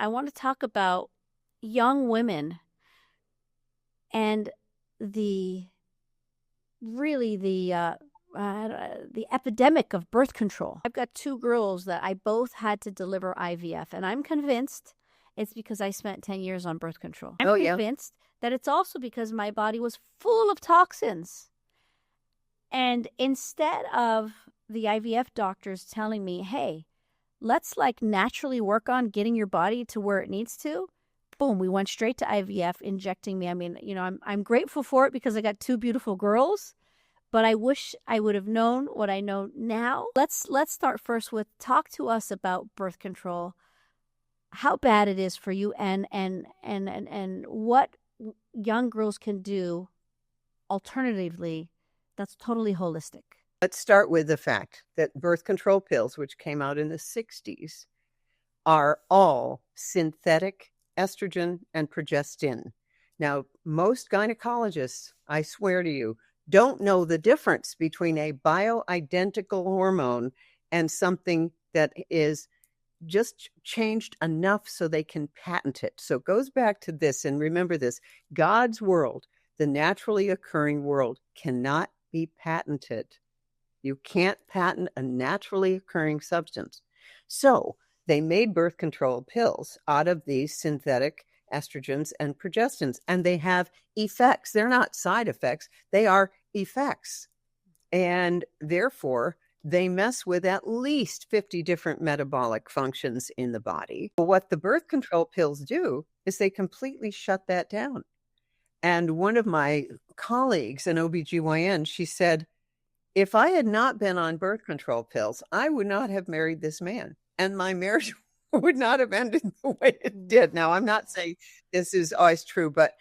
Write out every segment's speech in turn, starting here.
I want to talk about young women and the really the epidemic of birth control. I've got two girls that I both had to deliver IVF, and I'm convinced it's because I spent 10 years on birth control. I'm Oh, yeah. convinced that it's also because my body was full of toxins. And instead of the IVF doctors telling me, hey, let's like naturally work on getting your body to where it needs to, boom, we went straight to IVF, injecting me. I mean, I'm grateful for it because I got two beautiful girls, but I wish I would have known what I know now. Let's start first with talk to us about birth control, how bad it is for you, and what young girls can do alternatively that's totally holistic. Let's start with the fact that birth control pills, which came out in the 60s, are all synthetic estrogen and progestin. Now, most gynecologists, I swear to you, don't know the difference between a bioidentical hormone and something that is just changed enough so they can patent it. So it goes back to this, and remember this, God's world, the naturally occurring world, cannot be patented. You can't patent a naturally occurring substance. So they made birth control pills out of these synthetic estrogens and progestins, and they have effects. They're not side effects, they are effects. And therefore, they mess with at least 50 different metabolic functions in the body. But what the birth control pills do is they completely shut that down. And one of my colleagues, an OBGYN, she said, if I had not been on birth control pills, I would not have married this man. And my marriage would not have ended the way it did. Now, I'm not saying this is always true, but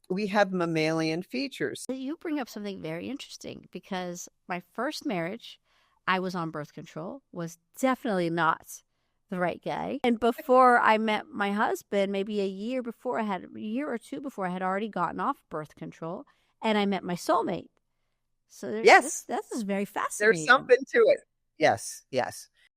we have mammalian features. You bring up something very interesting because my first marriage, I was on birth control, was definitely not the right guy. And before I met my husband, maybe a year or two before, I had already gotten off birth control, and I met my soulmate. So Yes, this is very fascinating. there's something to it. Yes, yes.